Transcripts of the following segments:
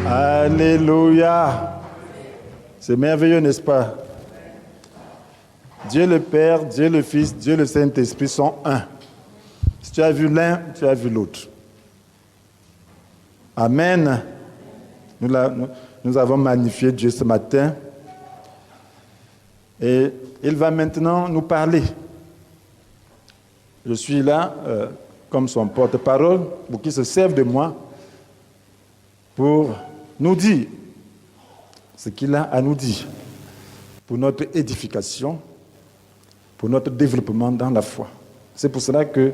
Alléluia. C'est merveilleux, n'est-ce pas? Dieu le Père, Dieu le Fils, Dieu le Saint-Esprit sont un. Si tu as vu l'un, tu as vu l'autre. Amen. Nous avons magnifié Dieu ce matin. Et il va maintenant nous parler. Je suis là comme son porte-parole pour qu'il se serve de moi pour nous dire ce qu'il a à nous dire pour notre édification, pour notre développement dans la foi. C'est pour cela que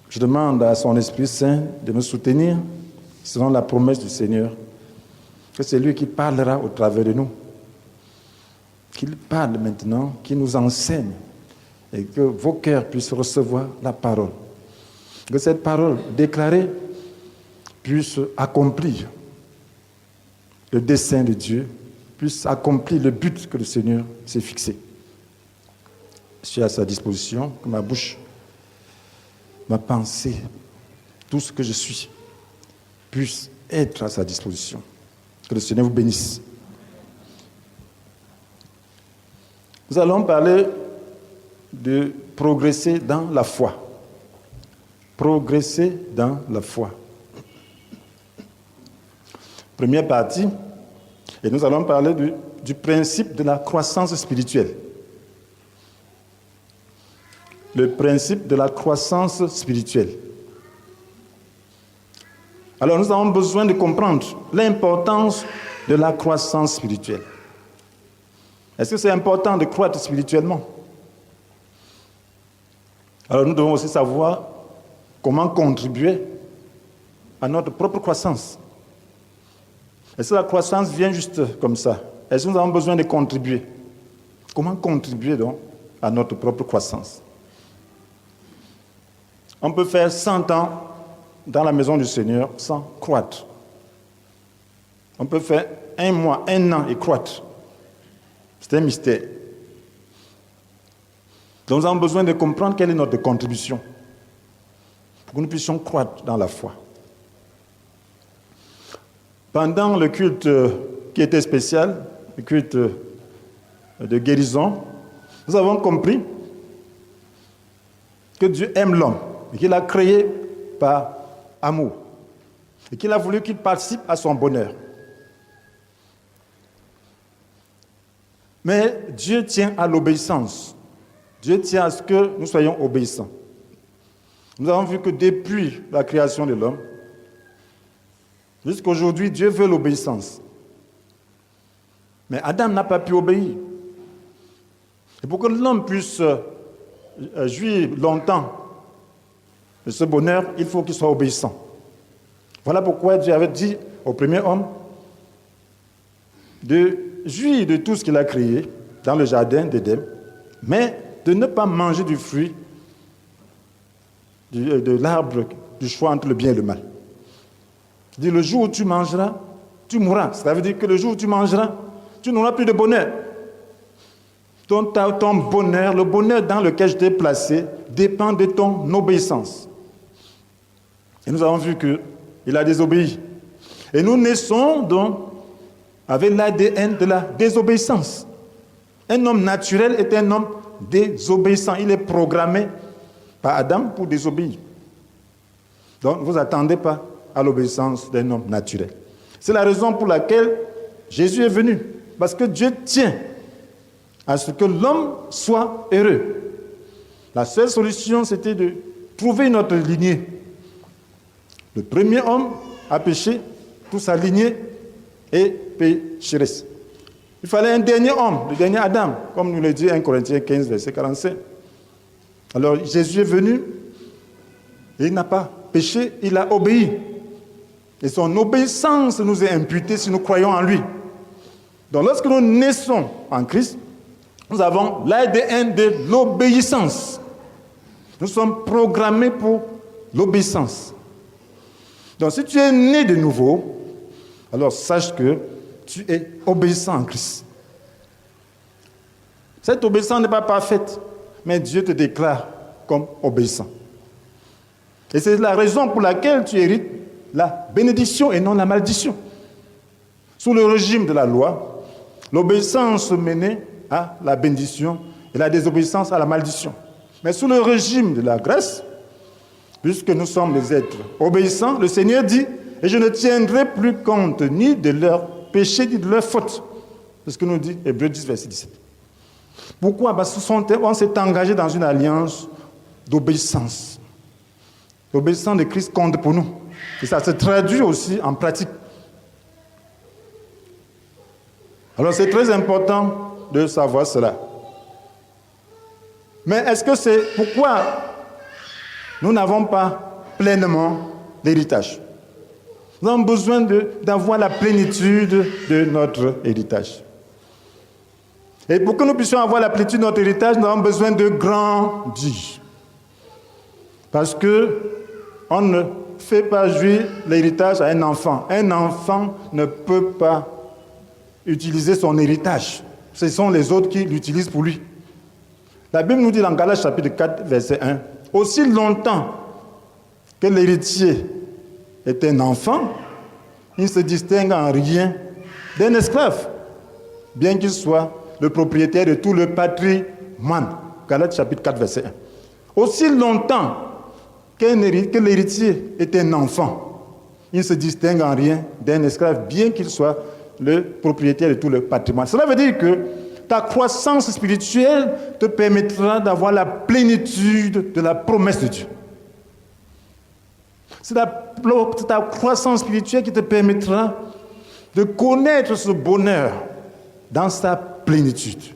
je demande à son Esprit Saint de me soutenir selon la promesse du Seigneur, que c'est lui qui parlera au travers de nous, qu'il parle maintenant, qu'il nous enseigne et que vos cœurs puissent recevoir la parole. Que cette parole déclarée puisse accomplir le dessein de Dieu, puisse accomplir le but que le Seigneur s'est fixé. Je suis à sa disposition, que ma bouche, ma pensée, tout ce que je suis, puisse être à sa disposition. Que le Seigneur vous bénisse. Nous allons parler de progresser dans la foi. Progresser dans la foi. Première partie, et nous allons parler du principe de la croissance spirituelle. Le principe de la croissance spirituelle. Alors nous avons besoin de comprendre l'importance de la croissance spirituelle. Est-ce que c'est important de croître spirituellement? Alors nous devons aussi savoir comment contribuer à notre propre croissance. Est-ce que la croissance vient juste comme ça? Est-ce que nous avons besoin de contribuer? Comment contribuer donc à notre propre croissance? On peut faire 100 ans dans la maison du Seigneur sans croître. On peut faire 1 mois, 1 an et croître. C'est un mystère. Donc nous avons besoin de comprendre quelle est notre contribution pour que nous puissions croître dans la foi. Pendant le culte qui était spécial, le culte de guérison, nous avons compris que Dieu aime l'homme et qu'il l'a créé par amour et qu'il a voulu qu'il participe à son bonheur. Mais Dieu tient à l'obéissance. Dieu tient à ce que nous soyons obéissants. Nous avons vu que depuis la création de l'homme, jusqu'à aujourd'hui, Dieu veut l'obéissance. Mais Adam n'a pas pu obéir. Et pour que l'homme puisse jouir longtemps de ce bonheur, il faut qu'il soit obéissant. Voilà pourquoi Dieu avait dit au premier homme de jouir de tout ce qu'il a créé dans le jardin d'Éden, mais de ne pas manger du fruit de l'arbre du choix entre le bien et le mal. Il dit, le jour où tu mangeras, tu mourras. Ça veut dire que le jour où tu mangeras, tu n'auras plus de bonheur. Donc ton bonheur, le bonheur dans lequel je t'ai placé, dépend de ton obéissance. Et nous avons vu qu'il a désobéi. Et nous naissons donc avec l'ADN de la désobéissance. Un homme naturel est un homme désobéissant. Il est programmé par Adam pour désobéir. Donc ne vous attendez pas à l'obéissance d'un homme naturel. C'est la raison pour laquelle Jésus est venu. Parce que Dieu tient à ce que l'homme soit heureux. La seule solution, c'était de trouver notre lignée. Le premier homme a péché, toute sa lignée est pécheresse. Il fallait un dernier homme, le dernier Adam, comme nous le dit 1 Corinthiens 15, verset 45. Alors Jésus est venu, et il n'a pas péché, il a obéi. Et son obéissance nous est imputée si nous croyons en lui. Donc lorsque nous naissons en Christ, nous avons l'ADN de l'obéissance. Nous sommes programmés pour l'obéissance. Donc si tu es né de nouveau, alors sache que tu es obéissant en Christ. Cette obéissance n'est pas parfaite, mais Dieu te déclare comme obéissant. Et c'est la raison pour laquelle tu hérites la bénédiction et non la malédiction. Sous le régime de la loi, l'obéissance menait à la bénédiction et la désobéissance à la malédiction. Mais sous le régime de la grâce, puisque nous sommes des êtres obéissants, le Seigneur dit « Et je ne tiendrai plus compte ni de leurs péchés ni de leurs fautes. » C'est ce que nous dit Hébreux 10, verset 17. Pourquoi? Parce qu'on s'est engagé dans une alliance d'obéissance. L'obéissance de Christ compte pour nous. Et ça se traduit aussi en pratique. Alors c'est très important de savoir cela. Mais est-ce que c'est pourquoi nous n'avons pas pleinement l'héritage? Nous avons besoin d'avoir la plénitude de notre héritage. Et pour que nous puissions avoir la plénitude de notre héritage, nous avons besoin de grandir. Parce qu'on ne fait pas jouir l'héritage à un enfant. Un enfant ne peut pas utiliser son héritage. Ce sont les autres qui l'utilisent pour lui. La Bible nous dit dans Galates chapitre 4, verset 1, « Aussi longtemps que l'héritier est un enfant, il ne se distingue en rien d'un esclave, bien qu'il soit le propriétaire de tout le patrimoine. » Galates chapitre 4, verset 1. « Aussi longtemps que l'héritier est un enfant, il ne se distingue en rien d'un esclave, bien qu'il soit le propriétaire de tout le patrimoine. » Cela veut dire que ta croissance spirituelle te permettra d'avoir la plénitude de la promesse de Dieu. C'est ta croissance spirituelle qui te permettra de connaître ce bonheur dans sa plénitude.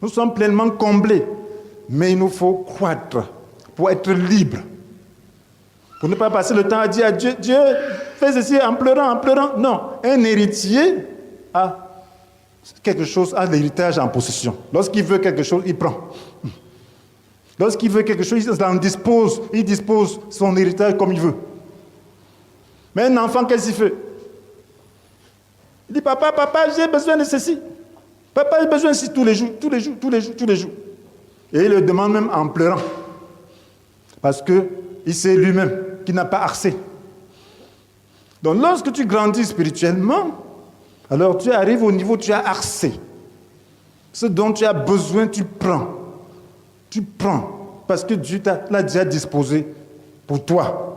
Nous sommes pleinement comblés, mais il nous faut croître pour être libres. Pour ne pas passer le temps à dire à Dieu, Dieu, fais ceci en pleurant. Non, un héritier a quelque chose, a l'héritage en possession. Lorsqu'il veut quelque chose, il prend. Lorsqu'il veut quelque chose, il dispose son héritage comme il veut. Mais un enfant, qu'est-ce qu'il fait? Il dit, papa, j'ai besoin de ceci. Papa, j'ai besoin de ceci tous les jours. Et il le demande même en pleurant. Parce qu'il sait lui-même qu'il n'a pas assez. Donc lorsque tu grandis spirituellement, alors tu arrives au niveau où tu as assez. Ce dont tu as besoin, tu prends. Tu prends. Parce que Dieu l'a déjà disposé pour toi.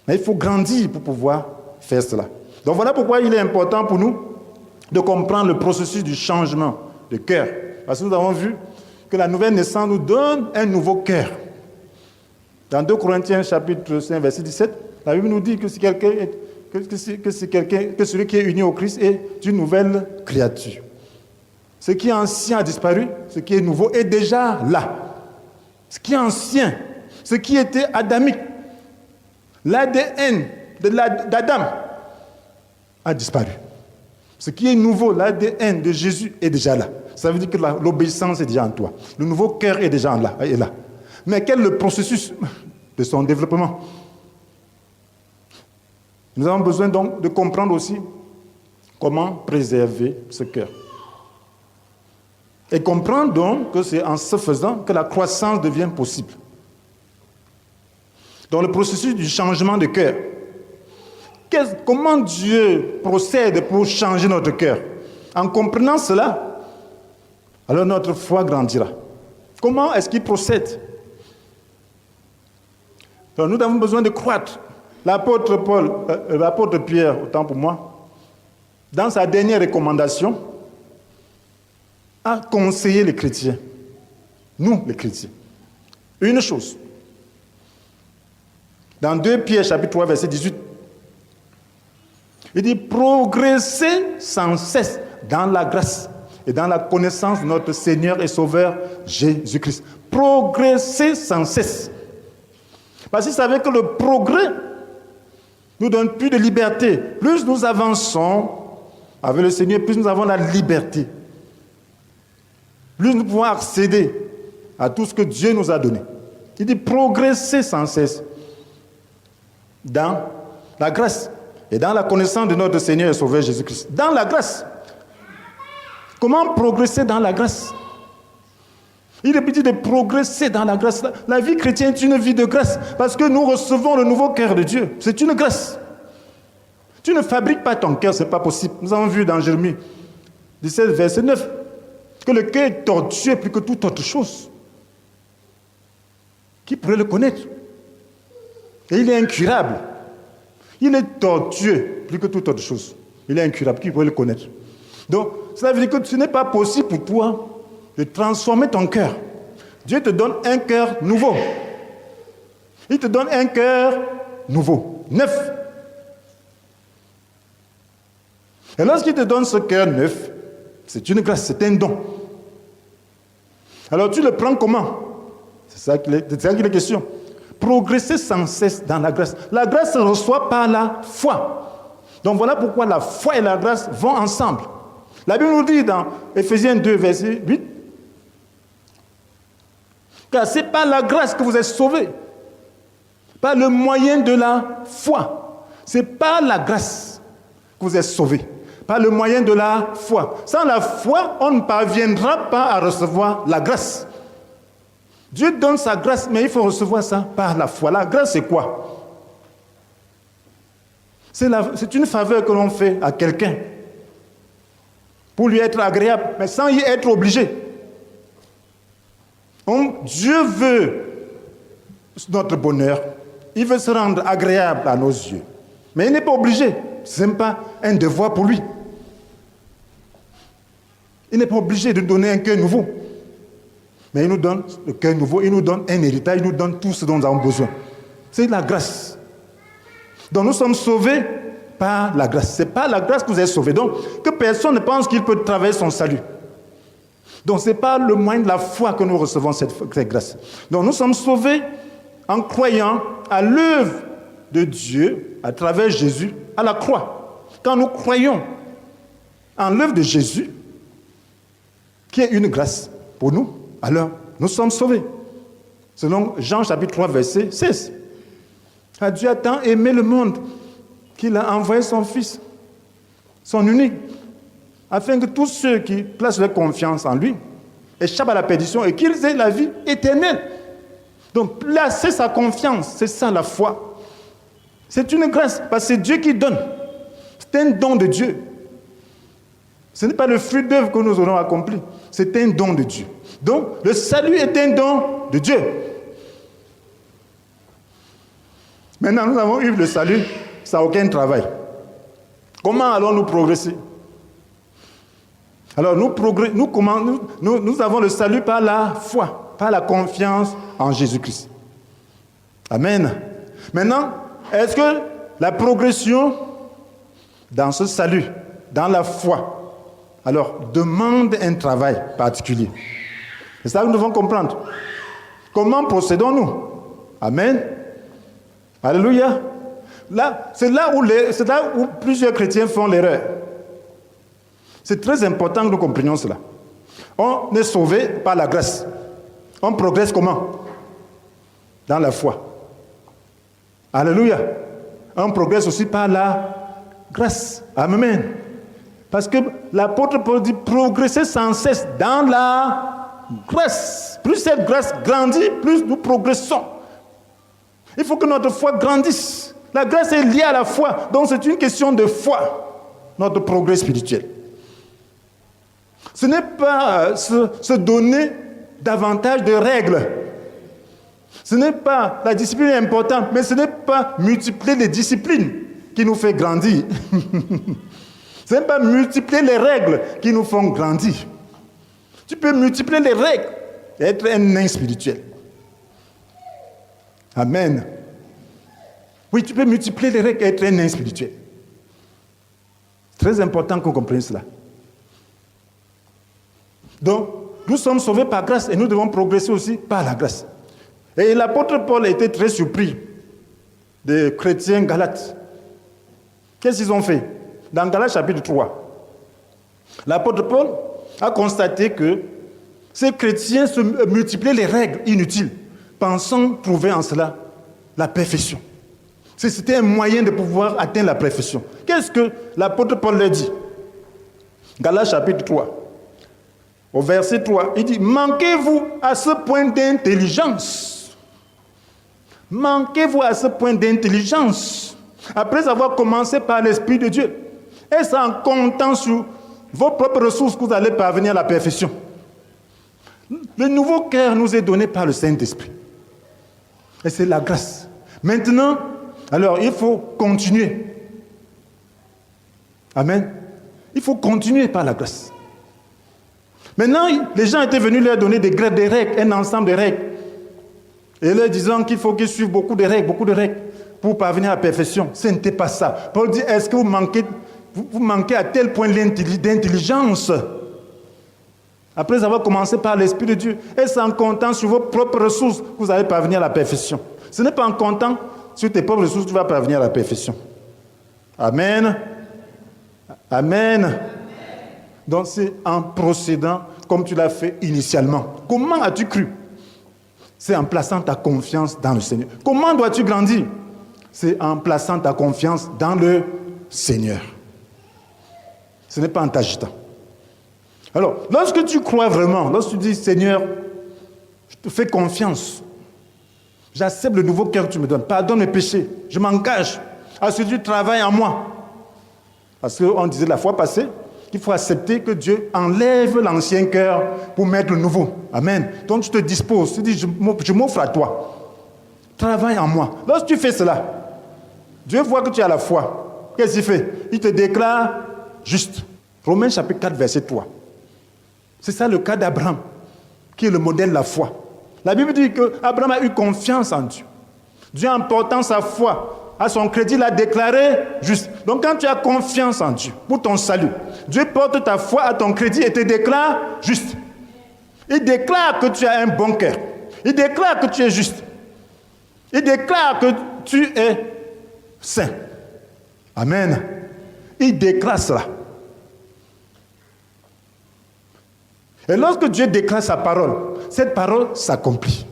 Mais il faut grandir pour pouvoir faire cela. Donc voilà pourquoi il est important pour nous de comprendre le processus du changement de cœur. Parce que nous avons vu que la nouvelle naissance nous donne un nouveau cœur. Dans 2 Corinthiens chapitre 5, verset 17, la Bible nous dit que celui qui est uni au Christ est une nouvelle créature. Ce qui est ancien a disparu, ce qui est nouveau est déjà là. Ce qui est ancien, ce qui était adamique, l'ADN d'Adam a disparu. Ce qui est nouveau, l'ADN de Jésus est déjà là. Ça veut dire que l'obéissance est déjà en toi. Le nouveau cœur est déjà là. Mais quel est le processus de son développement? Nous avons besoin donc de comprendre aussi comment préserver ce cœur. Et comprendre donc que c'est en se faisant que la croissance devient possible. Dans le processus du changement de cœur, comment Dieu procède pour changer notre cœur? En comprenant cela, alors notre foi grandira. Comment est-ce qu'il procède? Donc nous avons besoin de croître. L'apôtre Pierre, autant pour moi, dans sa dernière recommandation, a conseillé les chrétiens, nous les chrétiens, une chose. Dans 2 Pierre chapitre 3, verset 18, il dit « Progressez sans cesse dans la grâce et dans la connaissance de notre Seigneur et Sauveur Jésus-Christ. » Progressez sans cesse. Parce qu'il savait que le progrès nous donne plus de liberté. Plus nous avançons avec le Seigneur, plus nous avons la liberté. Plus nous pouvons accéder à tout ce que Dieu nous a donné. Il dit progresser sans cesse dans la grâce et dans la connaissance de notre Seigneur et Sauveur Jésus-Christ. Dans la grâce. Comment progresser dans la grâce? Il est petit de progresser dans la grâce. La vie chrétienne est une vie de grâce parce que nous recevons le nouveau cœur de Dieu. C'est une grâce. Tu ne fabriques pas ton cœur, ce n'est pas possible. Nous avons vu dans Jérémie 17, verset 9, que le cœur est tortueux plus que toute autre chose. Qui pourrait le connaître? Et il est incurable. Il est tortueux plus que toute autre chose. Il est incurable. Qui pourrait le connaître? Donc, cela veut dire que ce n'est pas possible pour toi de transformer ton cœur. Dieu te donne un cœur nouveau. Il te donne un cœur nouveau, neuf. Et lorsqu'il te donne ce cœur neuf, c'est une grâce, c'est un don. Alors tu le prends comment? C'est ça qu'il est question. Progresser sans cesse dans la grâce. La grâce se reçoit par la foi. Donc voilà pourquoi la foi et la grâce vont ensemble. La Bible nous dit dans Éphésiens 2, verset 8, car c'est par la grâce que vous êtes sauvés, par le moyen de la foi. C'est par la grâce que vous êtes sauvés, par le moyen de la foi. Sans la foi, on ne parviendra pas à recevoir la grâce. Dieu donne sa grâce, mais il faut recevoir ça par la foi. La grâce, c'est quoi? C'est une faveur que l'on fait à quelqu'un pour lui être agréable, mais sans y être obligé. Dieu veut notre bonheur. Il veut se rendre agréable à nos yeux. Mais il n'est pas obligé. Ce n'est pas un devoir pour lui. Il n'est pas obligé de donner un cœur nouveau. Mais il nous donne le cœur nouveau, il nous donne un héritage, il nous donne tout ce dont nous avons besoin. C'est la grâce. Donc nous sommes sauvés par la grâce. C'est par la grâce que vous êtes sauvés. Donc que personne ne pense qu'il peut travailler son salut. Donc ce n'est pas le moyen de la foi que nous recevons cette grâce. Donc nous sommes sauvés en croyant à l'œuvre de Dieu à travers Jésus à la croix. Quand nous croyons en l'œuvre de Jésus, qui est une grâce pour nous, alors nous sommes sauvés. Selon Jean chapitre 3, verset 16. Car Dieu a tant aimé le monde qu'il a envoyé son Fils, son unique, afin que tous ceux qui placent leur confiance en lui échappent à la perdition et qu'ils aient la vie éternelle. Donc placer sa confiance, c'est ça la foi. C'est une grâce, parce que c'est Dieu qui donne. C'est un don de Dieu. Ce n'est pas le fruit d'œuvre que nous aurons accompli, c'est un don de Dieu. Donc le salut est un don de Dieu. Maintenant, nous avons eu le salut sans aucun travail. Comment allons-nous progresser? Alors, nous avons le salut par la foi, par la confiance en Jésus-Christ. Amen. Maintenant, est-ce que la progression dans ce salut, dans la foi, alors, demande un travail particulier? C'est ça que nous devons comprendre. Comment procédons-nous? Amen. Alléluia. C'est là où plusieurs chrétiens font l'erreur. C'est très important que nous comprenions cela. On est sauvé par la grâce. On progresse comment? Dans la foi. Alléluia. On progresse aussi par la grâce. Amen. Parce que l'apôtre Paul dit progresser sans cesse dans la grâce. Plus cette grâce grandit, plus nous progressons. Il faut que notre foi grandisse. La grâce est liée à la foi. Donc c'est une question de foi, notre progrès spirituel. Ce n'est pas se donner davantage de règles. Ce n'est pas, la discipline est importante, mais ce n'est pas multiplier les disciplines qui nous fait grandir. Ce n'est pas multiplier les règles qui nous font grandir. Tu peux multiplier les règles et être un nain spirituel. Amen. Oui, tu peux multiplier les règles et être un nain spirituel. C'est très important qu'on comprenne cela. Donc, nous sommes sauvés par grâce et nous devons progresser aussi par la grâce. Et l'apôtre Paul était très surpris des chrétiens galates. Qu'est-ce qu'ils ont fait? Dans Galates chapitre 3, l'apôtre Paul a constaté que ces chrétiens se multipliaient les règles inutiles, pensant trouver en cela la perfection. C'était un moyen de pouvoir atteindre la perfection. Qu'est-ce que l'apôtre Paul leur dit? Galates chapitre 3, au verset 3, il dit « Manquez-vous à ce point d'intelligence. Manquez-vous à ce point d'intelligence. Après avoir commencé par l'Esprit de Dieu. Et c'est en comptant sur vos propres ressources que vous allez parvenir à la perfection. Le nouveau cœur nous est donné par le Saint-Esprit. Et c'est la grâce. Maintenant, alors il faut continuer. Amen. Il faut continuer par la grâce. Maintenant, les gens étaient venus leur donner des règles, un ensemble de règles. Et leur disant qu'il faut qu'ils suivent beaucoup de règles pour parvenir à la perfection. Ce n'était pas ça. Paul dit, est-ce que vous manquez à tel point d'intelligence? Après avoir commencé par l'Esprit de Dieu, et c'est en comptant sur vos propres ressources que vous allez parvenir à la perfection. Ce n'est pas en comptant sur tes propres ressources que tu vas parvenir à la perfection. Amen. Amen. Donc c'est en procédant comme tu l'as fait initialement. Comment as-tu cru? C'est en plaçant ta confiance dans le Seigneur. Comment dois-tu grandir? C'est en plaçant ta confiance dans le Seigneur. Ce n'est pas en t'agitant. Alors, lorsque tu crois vraiment, lorsque tu dis, Seigneur, je te fais confiance, j'accepte le nouveau cœur que tu me donnes, pardonne mes péchés, je m'engage à ce que tu travailles en moi. Parce qu'on disait la fois passée qu'il faut accepter que Dieu enlève l'ancien cœur pour mettre le nouveau. Amen. Donc tu te disposes, tu dis, je m'offre à toi. Travaille en moi. Lorsque tu fais cela, Dieu voit que tu as la foi. Qu'est-ce qu'il fait? Il te déclare juste. Romains chapitre 4, verset 3. C'est ça le cas d'Abraham, qui est le modèle de la foi. La Bible dit qu'Abraham a eu confiance en Dieu. Dieu, en portant sa foi à son crédit, l'a déclaré juste. Donc quand tu as confiance en Dieu pour ton salut, Dieu porte ta foi à ton crédit et te déclare juste. Il déclare que tu as un bon cœur. Il déclare que tu es juste. Il déclare que tu es saint. Amen. Il déclare cela. Et lorsque Dieu déclare sa parole, cette parole s'accomplit.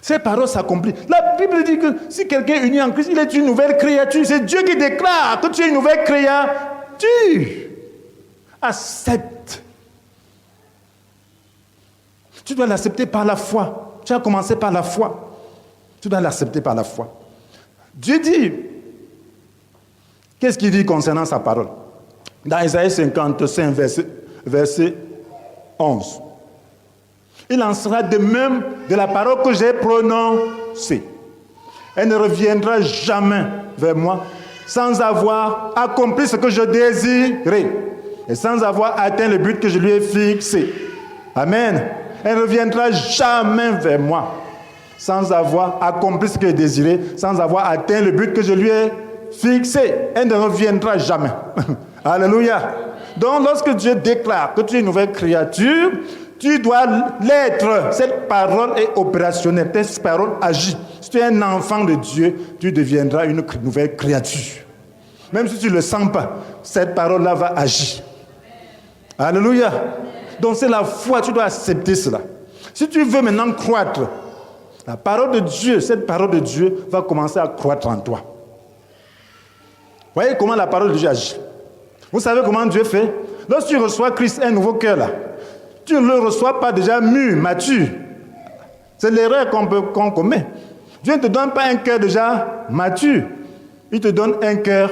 Cette parole s'accomplit. La Bible dit que si quelqu'un est uni en Christ, il est une nouvelle créature. C'est Dieu qui déclare que tu es une nouvelle créature. Accepte. Tu dois l'accepter par la foi. Tu as commencé par la foi. Tu dois l'accepter par la foi. Dieu dit, qu'est-ce qu'il dit concernant sa parole? Dans Isaïe 55, verset 11. Il en sera de même de la parole que j'ai prononcée. Elle ne reviendra jamais vers moi sans avoir accompli ce que je désirais et sans avoir atteint le but que je lui ai fixé. Amen. Elle ne reviendra jamais vers moi sans avoir accompli ce que je désirais, sans avoir atteint le but que je lui ai fixé. Elle ne reviendra jamais. Alléluia. Donc, lorsque Dieu déclare que tu es une nouvelle créature, tu dois l'être. Cette parole est opérationnelle. Cette parole agit. Si tu es un enfant de Dieu, tu deviendras une nouvelle créature. Même si tu ne le sens pas, cette parole-là va agir. Alléluia. Donc, c'est la foi. Tu dois accepter cela. Si tu veux maintenant croître, la parole de Dieu, cette parole de Dieu va commencer à croître en toi. Voyez comment la parole de Dieu agit. Vous savez comment Dieu fait? Lorsque tu reçois Christ, un nouveau cœur là, tu ne le reçois pas déjà mûr, mature. C'est l'erreur qu'on commet. Dieu ne te donne pas un cœur déjà mature. Il te donne un cœur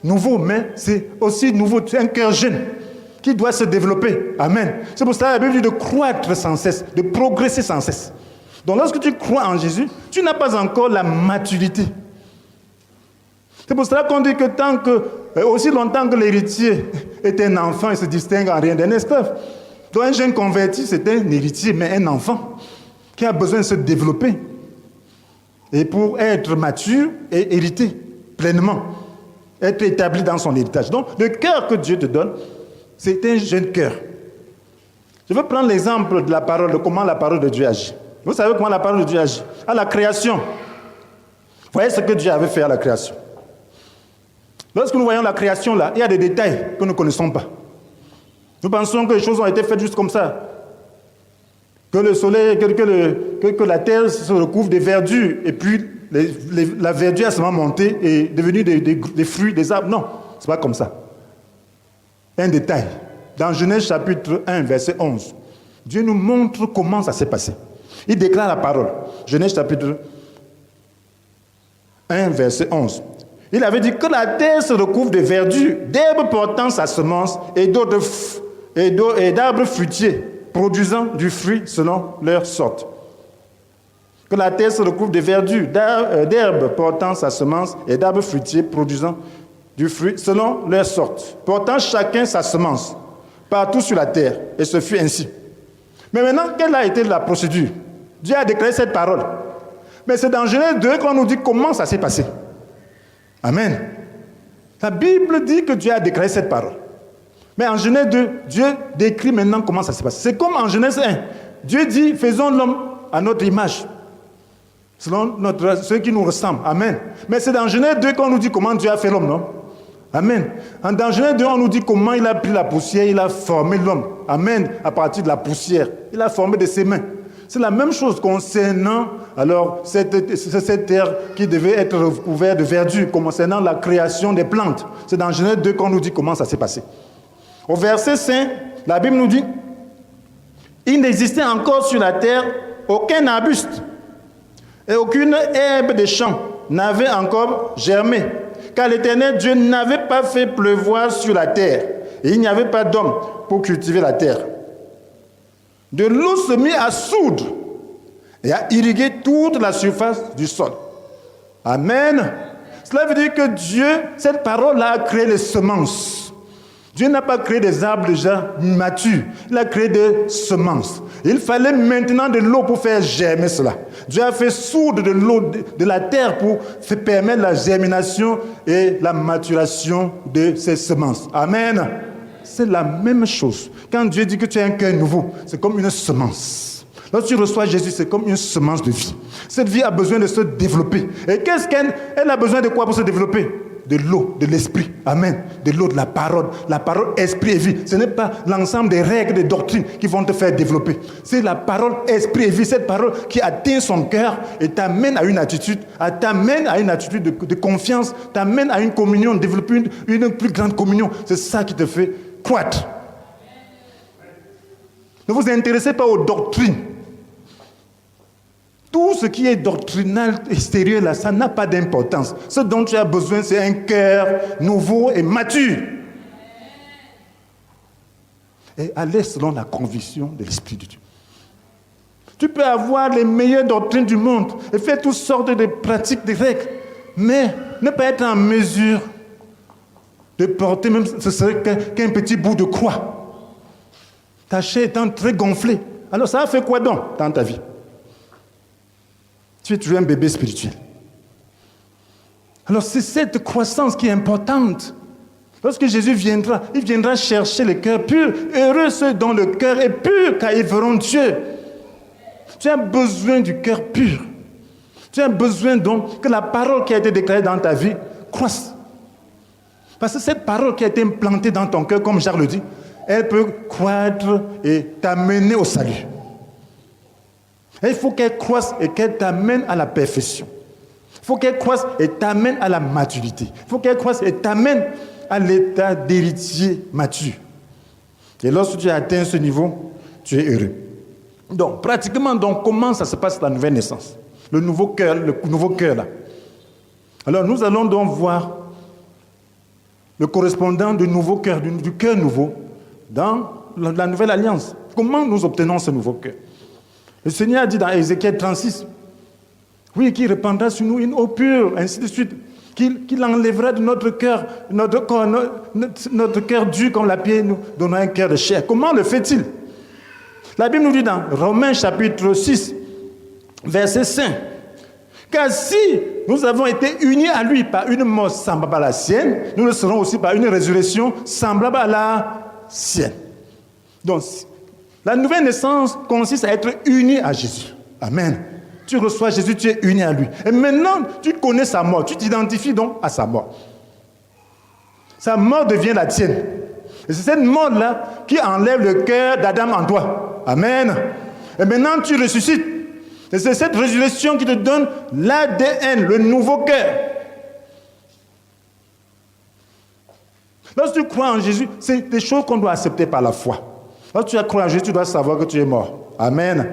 nouveau, mais c'est aussi nouveau, un cœur jeune qui doit se développer. Amen. C'est pour ça que la Bible dit de croître sans cesse, de progresser sans cesse. Donc lorsque tu crois en Jésus, tu n'as pas encore la maturité. C'est pour cela qu'on dit que aussi longtemps que l'héritier est un enfant, il se distingue en rien d'un esclave. Donc un jeune converti, c'est un héritier, mais un enfant qui a besoin de se développer. Et pour être mature et hériter pleinement, être établi dans son héritage. Donc le cœur que Dieu te donne, c'est un jeune cœur. Je veux prendre l'exemple de la parole, de comment la parole de Dieu agit. Vous savez comment la parole de Dieu agit? À la création. Vous voyez ce que Dieu avait fait à la création. Lorsque nous voyons la création là, il y a des détails que nous ne connaissons pas. Nous pensons que les choses ont été faites juste comme ça. Que le soleil, que la terre se recouvre de verdure, et puis la verdure a seulement monté et est devenue des fruits, des arbres. Non, ce n'est pas comme ça. Un détail. Dans Genèse chapitre 1, verset 11, Dieu nous montre comment ça s'est passé. Il déclare la parole. Genèse chapitre 1, verset 11. Il avait dit que la terre se recouvre de verdure, d'herbes portant sa semence et d'arbres fruitiers, produisant du fruit selon leur sorte. Que la terre se recouvre de verdure, d'herbes portant sa semence et d'arbres fruitiers, produisant du fruit selon leur sorte, portant chacun sa semence, partout sur la terre. Et ce fut ainsi. Mais maintenant, quelle a été la procédure? Dieu a déclaré cette parole. Mais c'est dans Genèse 2 qu'on nous dit comment ça s'est passé. Amen. La Bible dit que Dieu a déclaré cette parole. Mais en Genèse 2, Dieu décrit maintenant comment ça s'est passé. C'est comme en Genèse 1. Dieu dit, faisons l'homme à notre image, selon ceux qui nous ressemblent. Amen. Mais c'est dans Genèse 2 qu'on nous dit comment Dieu a fait l'homme, non? Amen. Dans Genèse 2, on nous dit comment il a pris la poussière, il a formé l'homme. Amen. À partir de la poussière. Il a formé de ses mains. C'est la même chose concernant alors cette terre qui devait être recouverte de verdure, concernant la création des plantes. C'est dans Genèse 2 qu'on nous dit comment ça s'est passé. Au verset 5, la Bible nous dit, il n'existait encore sur la terre aucun arbuste et aucune herbe des champs n'avait encore germé, car l'Éternel Dieu n'avait pas fait pleuvoir sur la terre et il n'y avait pas d'homme pour cultiver la terre. De l'eau se mit à soudre et à irriguer toute la surface du sol. Amen. Cela veut dire que Dieu, cette parole a créé les semences. Dieu n'a pas créé des arbres déjà matures. Il a créé des semences. Il fallait maintenant de l'eau pour faire germer cela. Dieu a fait soudre de l'eau de la terre pour permettre la germination et la maturation de ces semences. Amen. C'est la même chose. Quand Dieu dit que tu as un cœur nouveau, c'est comme une semence. Lorsque tu reçois Jésus, c'est comme une semence de vie. Cette vie a besoin de se développer. Et qu'est-ce qu'elle a besoin de quoi pour se développer? De l'eau, de l'esprit. Amen. De l'eau, de la parole. La parole, esprit et vie. Ce n'est pas l'ensemble des règles, des doctrines qui vont te faire développer. C'est la parole, esprit et vie. Cette parole qui atteint son cœur et t'amène à une attitude, de confiance, t'amène à une communion, développer une plus grande communion. C'est ça qui te fait croître. Ne vous intéressez pas aux doctrines. Tout ce qui est doctrinal extérieur, là, ça n'a pas d'importance. Ce dont tu as besoin, c'est un cœur nouveau et mature. Et aller selon la conviction de l'Esprit de Dieu. Tu peux avoir les meilleures doctrines du monde et faire toutes sortes de pratiques, de règles, mais ne pas être en mesure de porter, même ce serait qu'un petit bout de croix. Ta chair étant très gonflée. Alors ça a fait quoi donc dans ta vie? Tu es toujours un bébé spirituel. Alors c'est cette croissance qui est importante. Lorsque Jésus viendra, il viendra chercher le cœur pur. Heureux ceux dont le cœur est pur, car ils verront Dieu. Tu as besoin du cœur pur. Tu as besoin donc que la parole qui a été déclarée dans ta vie croisse. Parce que cette parole qui a été implantée dans ton cœur, comme Jacques le dit, elle peut croître et t'amener au salut. Et il faut qu'elle croisse et qu'elle t'amène à la perfection. Il faut qu'elle croisse et t'amène à la maturité. Il faut qu'elle croisse et t'amène à l'état d'héritier mature. Et lorsque tu as atteint ce niveau, tu es heureux. Donc, pratiquement, comment ça se passe la nouvelle naissance? Le nouveau cœur là. Alors, nous allons donc voir le correspondant du nouveau cœur, du cœur nouveau, dans la nouvelle alliance. Comment nous obtenons ce nouveau cœur? Le Seigneur a dit dans Ézéchiel 36, oui, qu'il répandra sur nous une eau pure, ainsi de suite, qu'il enlèvera de notre cœur, notre cœur dur comme la pierre, nous donnera un cœur de chair. Comment le fait-il? La Bible nous dit dans Romains chapitre 6, verset 5, car si nous avons été unis à lui par une mort semblable à la sienne, nous le serons aussi par une résurrection semblable à la sienne. Donc, la nouvelle naissance consiste à être uni à Jésus. Amen. Tu reçois Jésus, tu es uni à lui. Et maintenant, tu connais sa mort. Tu t'identifies donc à sa mort. Sa mort devient la tienne. Et c'est cette mort-là qui enlève le cœur d'Adam en toi. Amen. Et maintenant, tu ressuscites. Et c'est cette résurrection qui te donne l'ADN, le nouveau cœur. Lorsque tu crois en Jésus, c'est des choses qu'on doit accepter par la foi. Lorsque tu as cru en Jésus, tu dois savoir que tu es mort. Amen.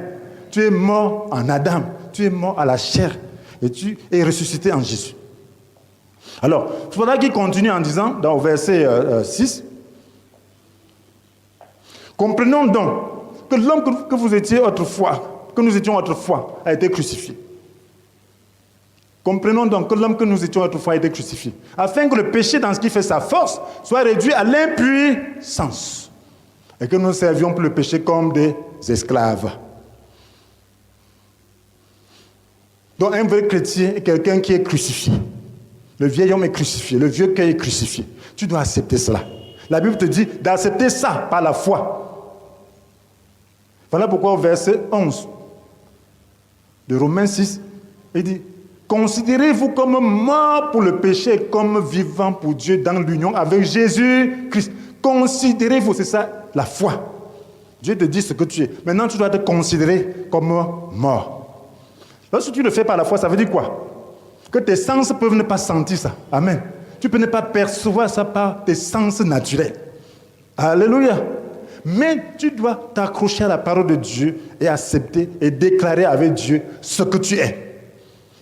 Tu es mort en Adam. Tu es mort à la chair. Et tu es ressuscité en Jésus. Alors, il faudra qu'il continue en disant, dans le verset 6, « Comprenons donc que l'homme que vous étiez autrefois, que nous étions autrefois, a été crucifié. » Comprenons donc que l'homme que nous étions autrefois a été crucifié, afin que le péché dans ce qui fait sa force soit réduit à l'impuissance, et que nous servions pour le péché comme des esclaves. Donc un vrai chrétien est quelqu'un qui est crucifié. Le vieil homme est crucifié, le vieux cœur est crucifié. Tu dois accepter cela. La Bible te dit d'accepter ça par la foi. Voilà pourquoi au verset 11 de Romains 6, il dit « Considérez-vous comme mort pour le péché et comme vivant pour Dieu dans l'union avec Jésus-Christ. » Considérez-vous, c'est ça la foi. Dieu te dit ce que tu es. Maintenant, tu dois te considérer comme mort. Lorsque tu le fais par la foi, ça veut dire quoi? Que tes sens peuvent ne pas sentir ça. Amen. Tu peux ne pas percevoir ça par tes sens naturels. Alléluia. Mais tu dois t'accrocher à la parole de Dieu et accepter et déclarer avec Dieu ce que tu es.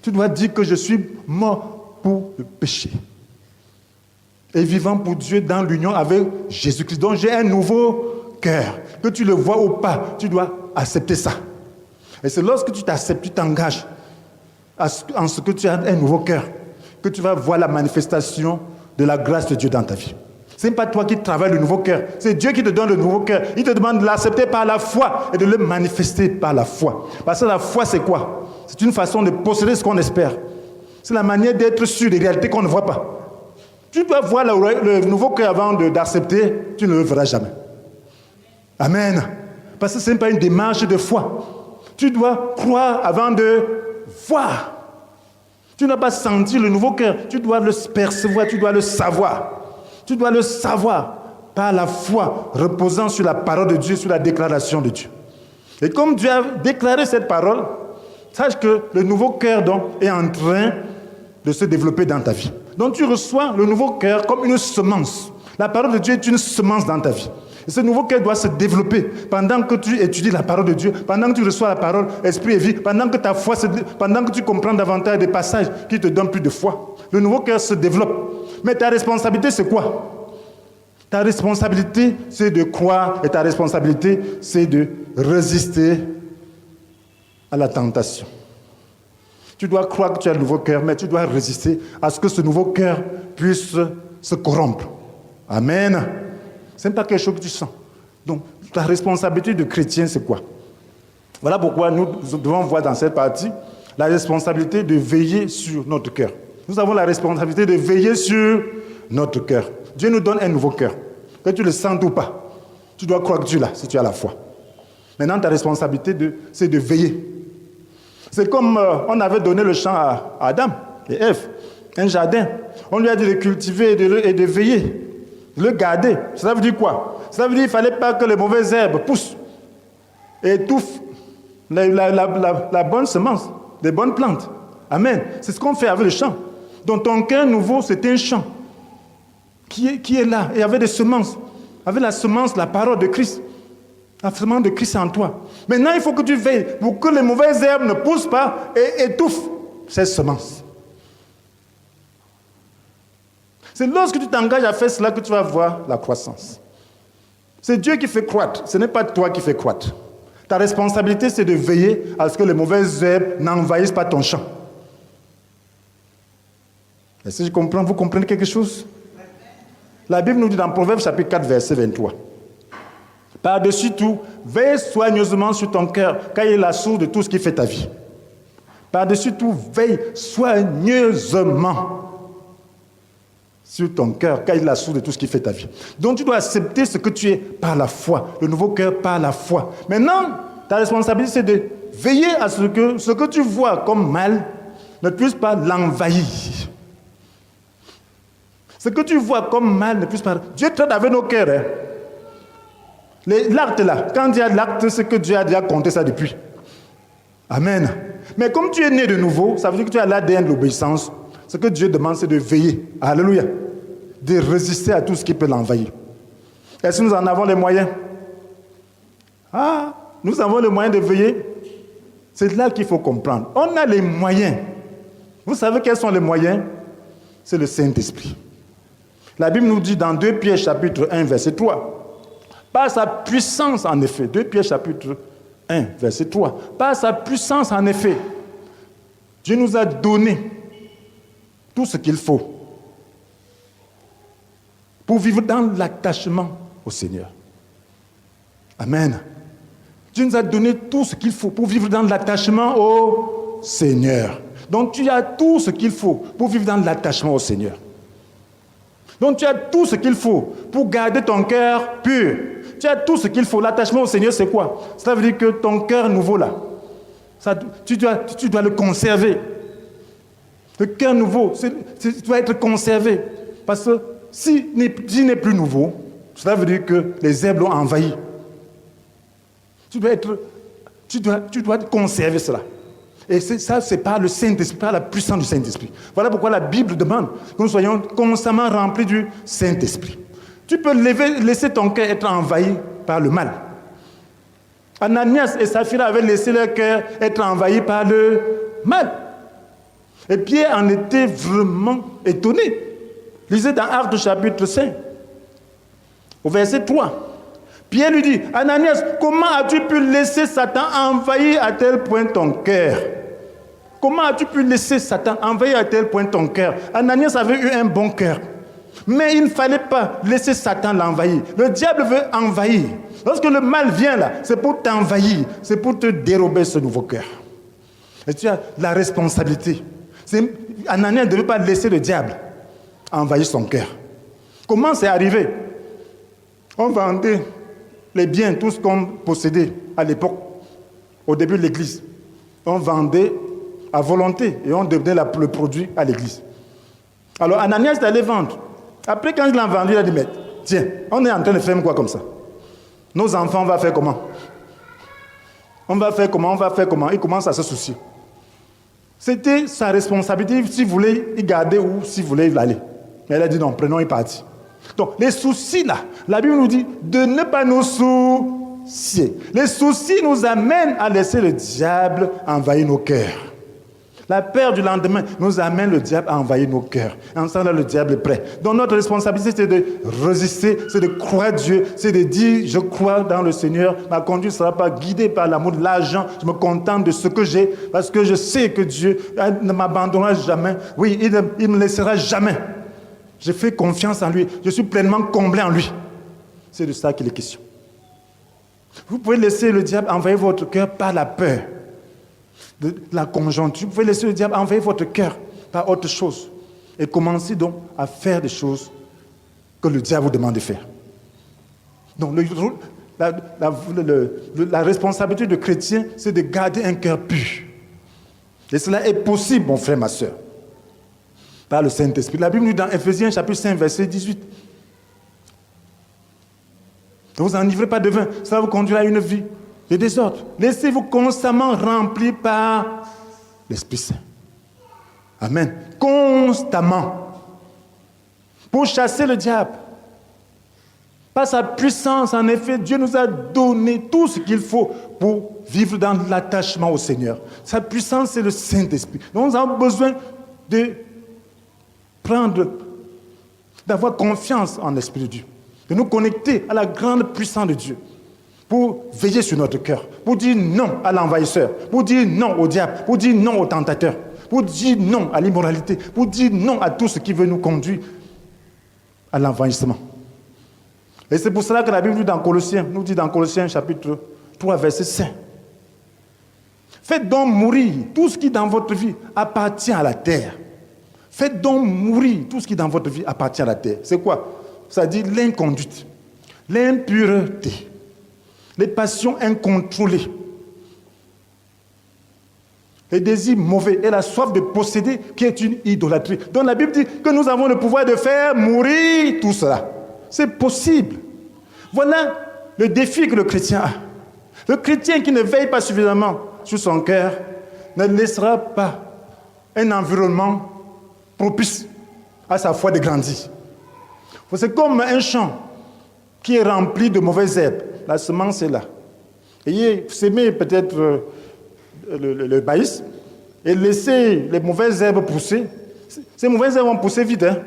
Tu dois dire que je suis mort pour le péché et vivant pour Dieu dans l'union avec Jésus-Christ. Donc j'ai un nouveau cœur. Que tu le vois ou pas, tu dois accepter ça. Et c'est lorsque tu t'acceptes, tu t'engages en ce que tu as un nouveau cœur, que tu vas voir la manifestation de la grâce de Dieu dans ta vie. Ce n'est pas toi qui travailles le nouveau cœur, c'est Dieu qui te donne le nouveau cœur. Il te demande de l'accepter par la foi et de le manifester par la foi. Parce que la foi, c'est quoi? C'est une façon de posséder ce qu'on espère. C'est la manière d'être sûr des réalités qu'on ne voit pas. Tu dois voir le nouveau cœur avant d'accepter, tu ne le verras jamais. Amen. Parce que ce n'est pas une démarche de foi. Tu dois croire avant de voir. Tu n'as pas senti le nouveau cœur. Tu dois le percevoir, tu dois le savoir. Tu dois le savoir par la foi, reposant sur la parole de Dieu, sur la déclaration de Dieu. Et comme Dieu a déclaré cette parole, sache que le nouveau cœur donc est en train de se développer dans ta vie. Donc tu reçois le nouveau cœur comme une semence. La parole de Dieu est une semence dans ta vie. Et ce nouveau cœur doit se développer pendant que tu étudies la parole de Dieu, pendant que tu reçois la parole, esprit et vie, pendant que ta foi pendant que tu comprends davantage des passages qui te donnent plus de foi. Le nouveau cœur se développe. Mais ta responsabilité, c'est quoi? Ta responsabilité, c'est de croire, et ta responsabilité, c'est de résister à la tentation. Tu dois croire que tu as un nouveau cœur, mais tu dois résister à ce que ce nouveau cœur puisse se corrompre. Amen. Ce n'est pas quelque chose que tu sens. Donc, ta responsabilité de chrétien, c'est quoi? Voilà pourquoi nous devons voir dans cette partie la responsabilité de veiller sur notre cœur. Nous avons la responsabilité de veiller sur notre cœur. Dieu nous donne un nouveau cœur. Que tu le sentes ou pas, tu dois croire que tu l'as, si tu as la foi. Maintenant, ta responsabilité, c'est de veiller. C'est comme on avait donné le champ à Adam et Ève, un jardin. On lui a dit de cultiver et de veiller. Le garder. Cela veut dire quoi? Cela veut dire qu'il ne fallait pas que les mauvaises herbes poussent et étouffent la bonne semence, les bonnes plantes. Amen. C'est ce qu'on fait avec le champ. Donc ton cœur nouveau, c'est un champ qui est là. Et avec des semences. Avec la semence, la parole de Christ. La semence de Christ en toi. Maintenant, il faut que tu veilles pour que les mauvaises herbes ne poussent pas et étouffent cette semence. C'est lorsque tu t'engages à faire cela que tu vas voir la croissance. C'est Dieu qui fait croître, ce n'est pas toi qui fais croître. Ta responsabilité, c'est de veiller à ce que les mauvaises herbes n'envahissent pas ton champ. Est-ce que je comprends? Vous comprenez quelque chose? La Bible nous dit dans Proverbes chapitre 4, verset 23. Par-dessus tout, veille soigneusement sur ton cœur, car il est la source de tout ce qui fait ta vie. Par-dessus tout, veille soigneusement sur ton cœur, car il est la source de tout ce qui fait ta vie. Donc tu dois accepter ce que tu es par la foi, le nouveau cœur par la foi. Maintenant, ta responsabilité, c'est de veiller à ce que tu vois comme mal ne puisse pas l'envahir. Ce que tu vois comme mal ne puisse pas... Dieu traite avec nos cœurs. Hein. L'acte là, quand il y a l'acte, c'est que Dieu a déjà compté ça depuis. Amen. Mais comme tu es né de nouveau, ça veut dire que tu as l'ADN de l'obéissance. Ce que Dieu demande, c'est de veiller. Alléluia. De résister à tout ce qui peut l'envahir. Est-ce que nous en avons les moyens? Ah, nous avons les moyens de veiller. C'est là qu'il faut comprendre. On a les moyens. Vous savez quels sont les moyens? c'est le Saint-Esprit. La Bible nous dit dans 2 Pierre chapitre 1, verset 3, par sa puissance en effet, 2 Pierre chapitre 1, verset 3, par sa puissance en effet, Dieu nous a donné tout ce qu'il faut pour vivre dans l'attachement au Seigneur. Amen. Dieu nous a donné tout ce qu'il faut pour vivre dans l'attachement au Seigneur. Donc tu as tout ce qu'il faut pour vivre dans l'attachement au Seigneur. Donc tu as tout ce qu'il faut pour garder ton cœur pur. Tu as tout ce qu'il faut. L'attachement au Seigneur, c'est quoi? Ça veut dire que ton cœur nouveau là, tu dois le conserver. Le cœur nouveau, tu dois être conservé. Parce que s'il n'est plus nouveau, cela veut dire que les herbes l'ont envahi. Tu dois conserver cela. Et ça, c'est par le Saint-Esprit, par la puissance du Saint-Esprit. Voilà pourquoi la Bible demande que nous soyons constamment remplis du Saint-Esprit. Tu peux laisser ton cœur être envahi par le mal. Ananias et Saphira avaient laissé leur cœur être envahi par le mal. Et Pierre en était vraiment étonné. Lisez dans Actes chapitre 5, au verset 3. Pierre lui dit, Ananias, comment as-tu pu laisser Satan envahir à tel point ton cœur? Comment as-tu pu laisser Satan envahir à tel point ton cœur? Ananias avait eu un bon cœur. Mais il ne fallait pas laisser Satan l'envahir. Le diable veut envahir. Lorsque le mal vient là, c'est pour t'envahir. C'est pour te dérober ce nouveau cœur. Et tu as la responsabilité. Ananias ne devait pas laisser le diable envahir son cœur. Comment c'est arrivé? On vendait les biens, tout ce qu'on possédait à l'époque, au début de l'église. On vendait à volonté et on donnait le produit à l'église. Alors Ananias est allé vendre. Après, quand il l'a vendu, il a dit, mais tiens, on est en train de faire quoi comme ça? Nos enfants, on va faire comment? On va faire comment? Il commence à se soucier. C'était sa responsabilité s'il voulait y garder ou s'il voulait y aller. Mais elle a dit non, prenons et parti. Donc, les soucis là, la Bible nous dit de ne pas nous soucier. Les soucis nous amènent à laisser le diable envahir nos cœurs. La peur du lendemain nous amène le diable à envahir nos cœurs. En ce temps-là, le diable est prêt. Donc, notre responsabilité, c'est de résister, c'est de croire Dieu, c'est de dire, je crois dans le Seigneur, ma conduite ne sera pas guidée par l'amour de l'argent, je me contente de ce que j'ai, parce que je sais que Dieu ne m'abandonnera jamais. Oui, il ne me laissera jamais. Je fais confiance en lui, je suis pleinement comblé en lui. C'est de ça qu'il est question. Vous pouvez laisser le diable envahir votre cœur par la peur de la conjoncture. Vous pouvez laisser le diable envahir votre cœur par autre chose. Et commencez donc à faire des choses que le diable vous demande de faire. Donc la responsabilité de chrétien, c'est de garder un cœur pur. Et cela est possible, mon frère, ma soeur, par le Saint-Esprit. La Bible nous dit dans Ephésiens chapitre 5, verset 18. Ne vous enivrez pas de vin, ça vous conduira à une vie de désordre. Laissez-vous constamment remplir par l'Esprit Saint. Amen. Constamment. Pour chasser le diable. Par sa puissance, en effet, Dieu nous a donné tout ce qu'il faut pour vivre dans l'attachement au Seigneur. Sa puissance, c'est le Saint-Esprit. Donc, nous avons besoin d'avoir confiance en l'Esprit de Dieu. De nous connecter à la grande puissance de Dieu. Pour veiller sur notre cœur. Pour dire non à l'envahisseur. Pour dire non au diable. Pour dire non au tentateur. Pour dire non à l'immoralité. Pour dire non à tout ce qui veut nous conduire à l'envahissement. Et c'est pour cela que la Bible nous dit dans Colossiens chapitre 3, verset 5. Faites donc mourir tout ce qui dans votre vie appartient à la terre. Faites donc mourir tout ce qui dans votre vie appartient à la terre. C'est quoi? Ça dit l'inconduite, l'impureté, les passions incontrôlées, les désirs mauvais et la soif de posséder qui est une idolâtrie. Donc la Bible dit que nous avons le pouvoir de faire mourir tout cela. C'est possible. Voilà le défi que le chrétien a. Le chrétien qui ne veille pas suffisamment sur son cœur ne laissera pas un environnement propice à sa foi de grandir. C'est comme un champ qui est rempli de mauvaises herbes. La semence est là. Et vous semez peut-être le maïs et laissez les mauvaises herbes pousser. Ces mauvaises herbes vont pousser vite. Hein.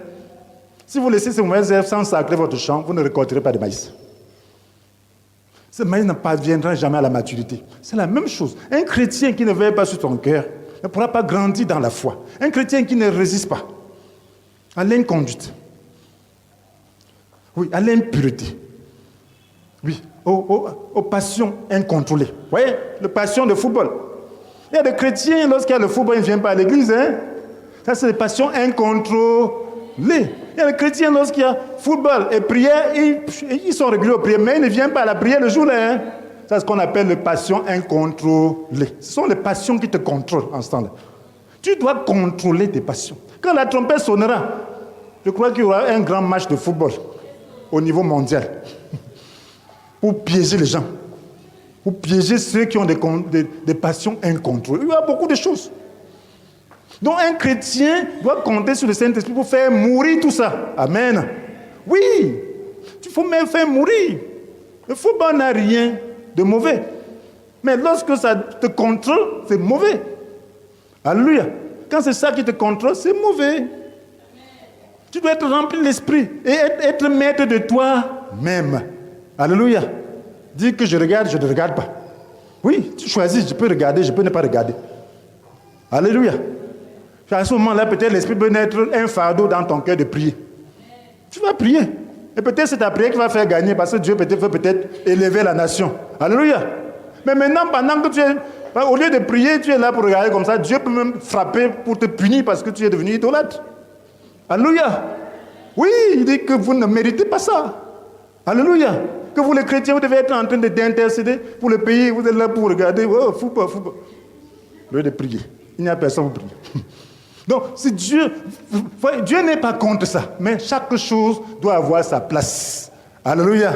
Si vous laissez ces mauvaises herbes sans sacrer votre champ, vous ne récolterez pas de maïs. Ce maïs ne parviendra jamais à la maturité. C'est la même chose. Un chrétien qui ne veille pas sur son cœur ne pourra pas grandir dans la foi. Un chrétien qui ne résiste pas à l'inconduite. Oui, à l'impureté. Oui, aux passions incontrôlées. Vous voyez, les passions de football. Il y a des chrétiens, lorsqu'il y a le football, ils ne viennent pas à l'église. Hein? Ça, c'est des passions incontrôlées. Il y a des chrétiens, lorsqu'il y a football et prière, ils sont réguliers aux prières, mais ils ne viennent pas à la prière le jour-là. Hein? Ça, c'est ce qu'on appelle les passions incontrôlées. Ce sont les passions qui te contrôlent en ce temps-là. Tu dois contrôler tes passions. Quand la trompette sonnera, je crois qu'il y aura un grand match de football au niveau mondial pour piéger les gens, pour piéger ceux qui ont des passions incontrôlées. Il y a beaucoup de choses. Donc un chrétien doit compter sur le Saint-Esprit pour faire mourir tout ça. Amen. Oui, il faut même faire mourir. Le football n'a rien de mauvais. Mais lorsque ça te contrôle, c'est mauvais. Alléluia. Quand c'est ça qui te contrôle, c'est mauvais. Tu dois être rempli de l'esprit et être maître de toi-même. Alléluia. Dis que je regarde, je ne regarde pas. Oui, tu choisis, je peux regarder, je peux ne pas regarder. Alléluia. À ce moment-là, peut-être l'esprit peut être un fardeau dans ton cœur de prier. Tu vas prier. Et peut-être c'est ta prière qui va faire gagner parce que Dieu veut peut-être élever la nation. Alléluia. Mais maintenant, pendant que tu es... Au lieu de prier, tu es là pour regarder comme ça. Dieu peut même frapper pour te punir parce que tu es devenu idolâtre. Alléluia. Oui, il dit que vous ne méritez pas ça. Alléluia. Que vous les chrétiens, vous devez être en train d'intercéder pour le pays. Vous êtes là pour regarder. Oh, fou pas. Au lieu de prier. Il n'y a personne pour prier. Donc, si Dieu n'est pas contre ça, mais chaque chose doit avoir sa place. Alléluia.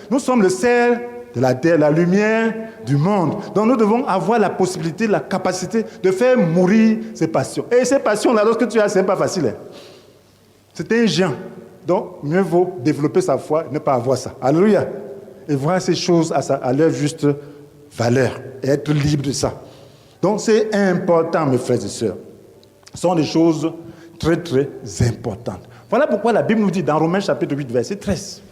Nous sommes le sel de la terre, la lumière du monde. Donc, nous devons avoir la possibilité, la capacité de faire mourir ces passions. Et ces passions-là, lorsque tu as, ce n'est pas facile. Hein. C'est un géant. Donc, mieux vaut développer sa foi et ne pas avoir ça. Alléluia. Et voir ces choses à leur juste valeur et être libre de ça. Donc, c'est important, mes frères et sœurs. Ce sont des choses très, très importantes. Voilà pourquoi la Bible nous dit dans Romains chapitre 8, verset 13,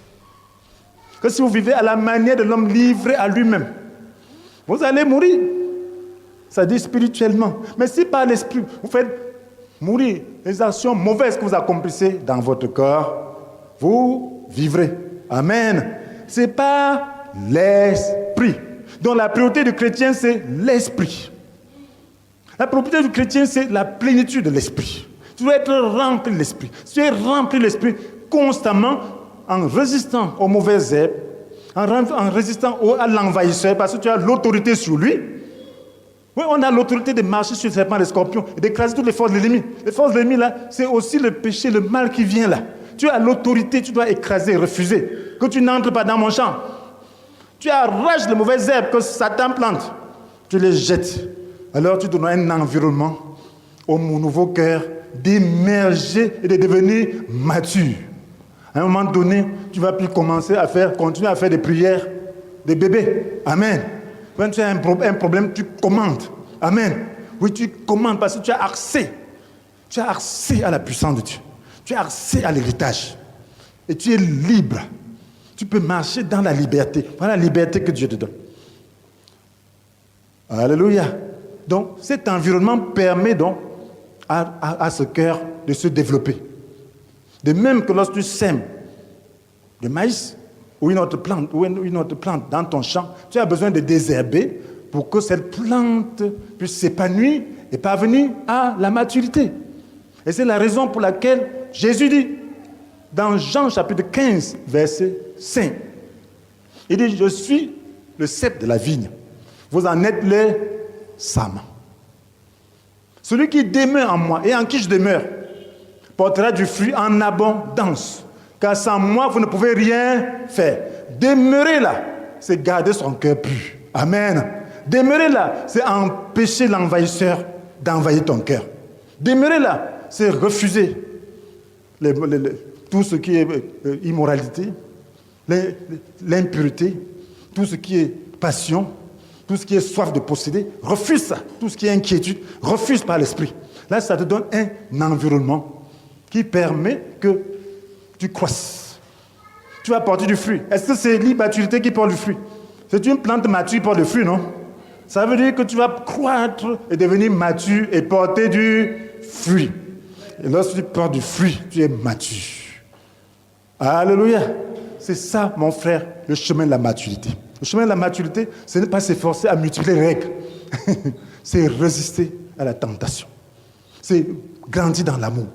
que si vous vivez à la manière de l'homme livré à lui-même, vous allez mourir. Ça dit spirituellement. Mais si par l'esprit, vous faites mourir les actions mauvaises que vous accomplissez dans votre corps, vous vivrez. Amen. Ce n'est pas l'esprit. Donc la priorité du chrétien, c'est l'esprit. La propriété du chrétien, c'est la plénitude de l'esprit. Tu dois être rempli de l'esprit. Si tu es rempli de l'esprit constamment, en résistant aux mauvaises herbes, en résistant à l'envahisseur, parce que tu as l'autorité sur lui. Oui, on a l'autorité de marcher sur les serpents, les scorpions, et d'écraser toutes les forces de l'ennemi. Les forces de l'ennemi, là, c'est aussi le péché, le mal qui vient là. Tu as l'autorité, tu dois écraser, refuser. Que tu n'entres pas dans mon champ. Tu arraches les mauvaises herbes que Satan plante. Tu les jettes. Alors tu donnes un environnement au nouveau cœur d'émerger et de devenir mature. À un moment donné, tu vas plus continuer à faire des prières de bébé. Amen. Quand tu as un problème, tu commandes. Amen. Oui, tu commandes parce que tu as accès. Tu as accès à la puissance de Dieu. Tu as accès à l'héritage. Et tu es libre. Tu peux marcher dans la liberté. Voilà la liberté que Dieu te donne. Alléluia. Donc, cet environnement permet donc à ce cœur de se développer. De même que lorsque tu sèmes de maïs ou une autre plante dans ton champ, tu as besoin de désherber pour que cette plante puisse s'épanouir et parvenir à la maturité. Et c'est la raison pour laquelle Jésus dit, dans Jean chapitre 15, verset 5, il dit, je suis le cep de la vigne. Vous en êtes les sarments. Celui qui demeure en moi et en qui je demeure portera du fruit en abondance. Car sans moi, vous ne pouvez rien faire. Demeurer là, c'est garder son cœur pur. Amen. Demeurer là, c'est empêcher l'envahisseur d'envahir ton cœur. Demeurer là, c'est refuser tout ce qui est immoralité, l'impureté, tout ce qui est passion, tout ce qui est soif de posséder. Refuse ça. Tout ce qui est inquiétude, refuse par l'esprit. Là, ça te donne un environnement qui permet que tu croisses. Tu vas porter du fruit. Est-ce que c'est l'immaturité qui porte du fruit? C'est une plante mature qui porte du fruit, non? Ça veut dire que tu vas croître et devenir mature et porter du fruit. Et lorsque tu portes du fruit, tu es mature. Alléluia. C'est ça, mon frère, le chemin de la maturité. Le chemin de la maturité, ce n'est pas s'efforcer à multiplier les règles. C'est résister à la tentation. C'est grandir dans l'amour.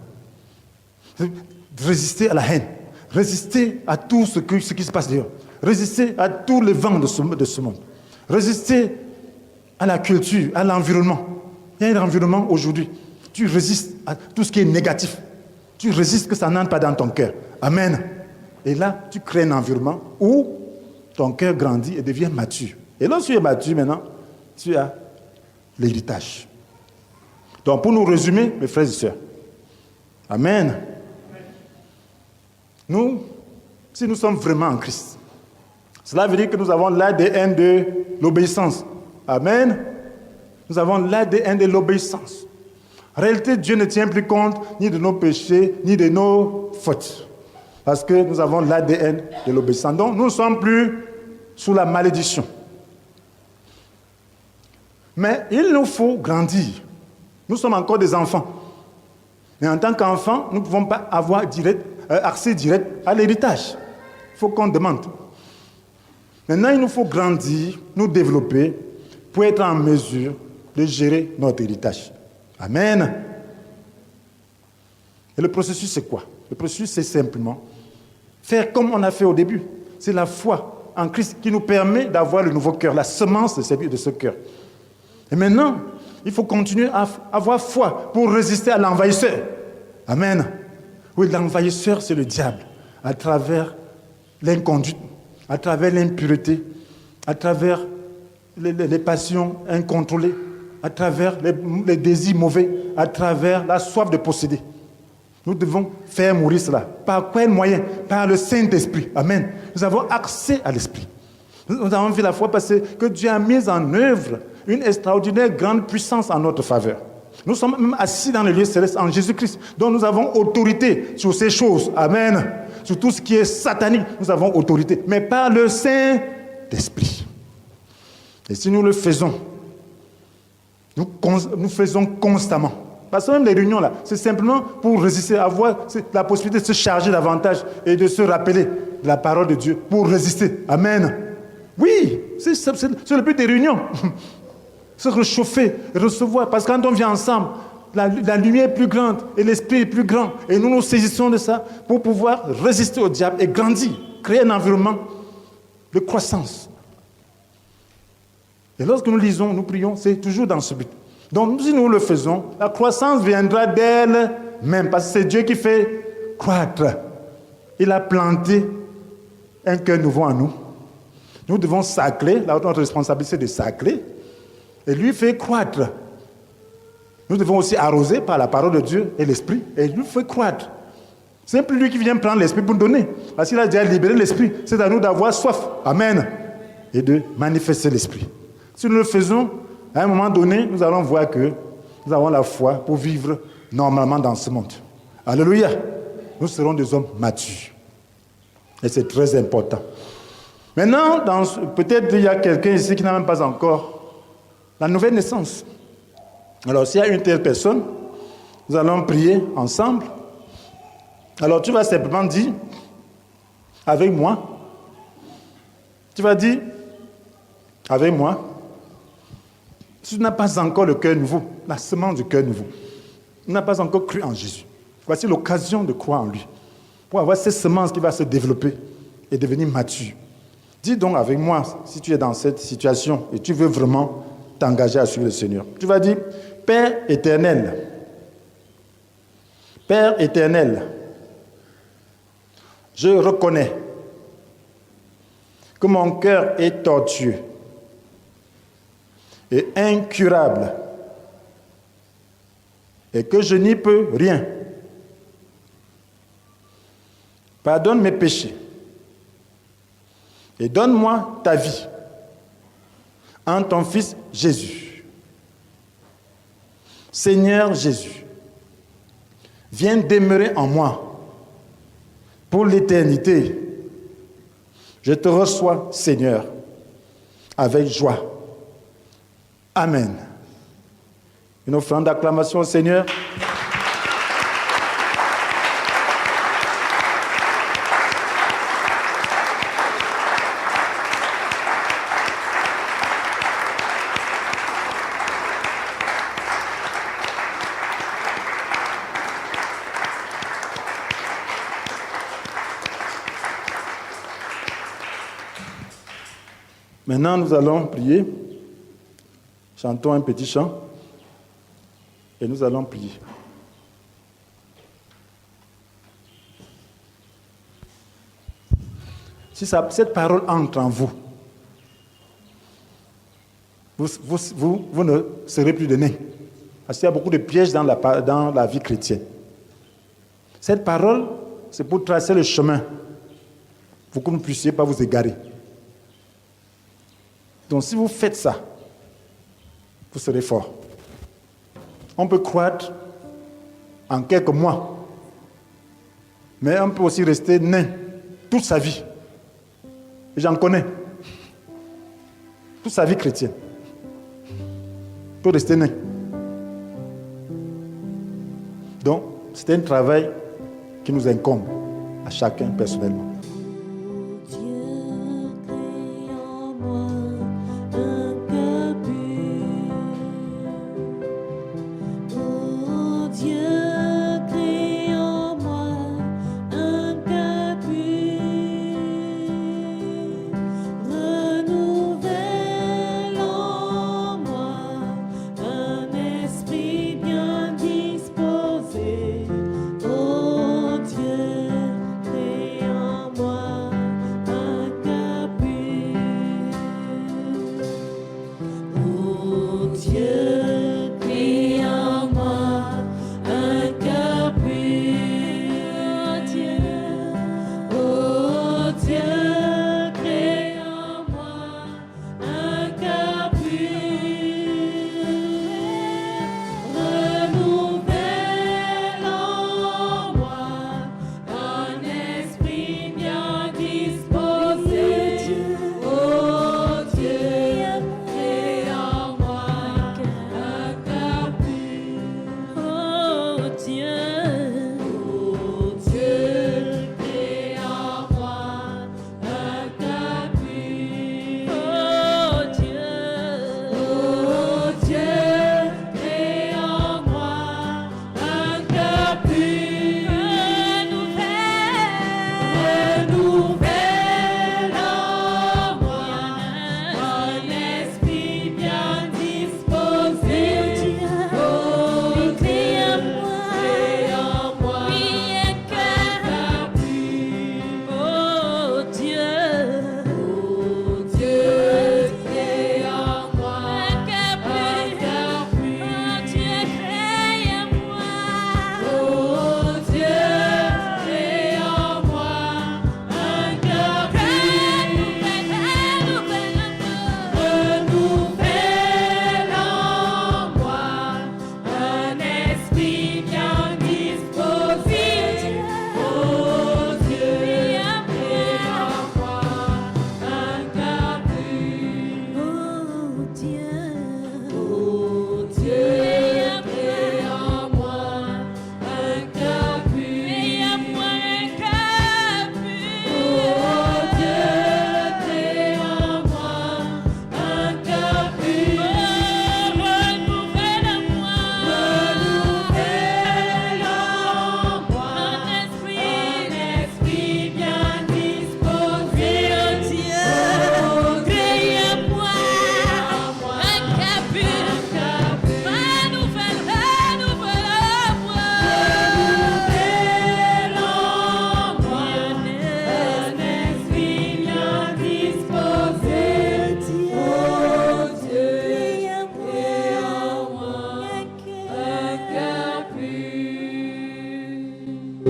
Résister à la haine. Résister à tout ce qui se passe dehors. Résister à tous les vents de ce monde. Résister à la culture, à l'environnement. Il y a un environnement aujourd'hui. Tu résistes à tout ce qui est négatif. Tu résistes que ça n'entre pas dans ton cœur. Amen. Et là, tu crées un environnement où ton cœur grandit et devient mature. Et lorsque tu es mature maintenant, tu as l'héritage. Donc pour nous résumer, mes frères et sœurs, amen. Nous, si nous sommes vraiment en Christ, cela veut dire que nous avons l'ADN de l'obéissance. Amen. Nous avons l'ADN de l'obéissance. En réalité, Dieu ne tient plus compte ni de nos péchés, ni de nos fautes. Parce que nous avons l'ADN de l'obéissance. Donc, nous ne sommes plus sous la malédiction. Mais il nous faut grandir. Nous sommes encore des enfants. Mais en tant qu'enfants, nous ne pouvons pas avoir accès direct à l'héritage. Il faut qu'on demande. Maintenant, il nous faut grandir, nous développer pour être en mesure de gérer notre héritage. Amen. Et le processus, c'est quoi? Le processus, c'est simplement faire comme on a fait au début. C'est la foi en Christ qui nous permet d'avoir le nouveau cœur, la semence de ce cœur. Et maintenant, il faut continuer à avoir foi pour résister à l'envahisseur. Amen. Oui, l'envahisseur, c'est le diable, à travers l'inconduite, à travers l'impureté, à travers les passions incontrôlées, à travers les désirs mauvais, à travers la soif de posséder. Nous devons faire mourir cela. Par quel moyen? Par le Saint-Esprit. Amen. Nous avons accès à l'Esprit. Nous avons vu la fois passée que Dieu a mis en œuvre une extraordinaire grande puissance en notre faveur. Nous sommes même assis dans le lieu céleste en Jésus-Christ. Donc nous avons autorité sur ces choses. Amen. Sur tout ce qui est satanique, nous avons autorité. Mais par le Saint-Esprit. Et si nous le faisons, nous faisons constamment. Parce que même les réunions là, c'est simplement pour résister, avoir la possibilité de se charger davantage et de se rappeler de la parole de Dieu pour résister. Amen. Oui, c'est le but des réunions. Se réchauffer, recevoir. Parce que quand on vient ensemble, la lumière est plus grande et l'esprit est plus grand. Et nous nous saisissons de ça pour pouvoir résister au diable et grandir, créer un environnement de croissance. Et lorsque nous lisons, nous prions, c'est toujours dans ce but. Donc, si nous le faisons, la croissance viendra d'elle-même, parce que c'est Dieu qui fait croître. Il a planté un cœur nouveau en nous. Nous devons sacler, notre responsabilité c'est de sacler, et lui fait croître. Nous devons aussi arroser par la parole de Dieu et l'esprit, et lui fait croître. C'est plus lui qui vient prendre l'esprit pour nous donner, parce qu'il a déjà libéré l'esprit. C'est à nous d'avoir soif, amen, et de manifester l'esprit. Si nous le faisons, à un moment donné, nous allons voir que nous avons la foi pour vivre normalement dans ce monde. Alléluia. Nous serons des hommes matures. Et c'est très important. Maintenant, peut-être il y a quelqu'un ici qui n'a même pas encore la nouvelle naissance. Alors, s'il y a une telle personne, nous allons prier ensemble. Alors, tu vas simplement dire, avec moi, tu vas dire, avec moi, si tu n'as pas encore le cœur nouveau, la semence du cœur nouveau, tu n'as pas encore cru en Jésus. Voici l'occasion de croire en lui, pour avoir cette semence qui va se développer et devenir mature. Dis donc avec moi, si tu es dans cette situation et tu veux vraiment t'engager à suivre le Seigneur. Tu vas dire, Père éternel, je reconnais que mon cœur est tortueux et incurable, et que je n'y peux rien. Pardonne mes péchés et donne-moi ta vie en ton Fils Jésus. Seigneur Jésus, viens demeurer en moi pour l'éternité. Je te reçois, Seigneur, avec joie. Amen. Une offrande d'acclamation au Seigneur. Maintenant, nous allons prier. Chantons un petit chant et nous allons prier. Si cette parole entre en vous, vous ne serez plus de nez. Parce qu'il y a beaucoup de pièges dans la vie chrétienne. Cette parole, c'est pour tracer le chemin, pour que vous ne puissiez pas vous égarer. Donc si vous faites ça, vous serez fort. On peut croître en quelques mois, mais on peut aussi rester nain toute sa vie. Et j'en connais. Toute sa vie chrétienne. On peut rester nain. Donc, c'est un travail qui nous incombe à chacun personnellement.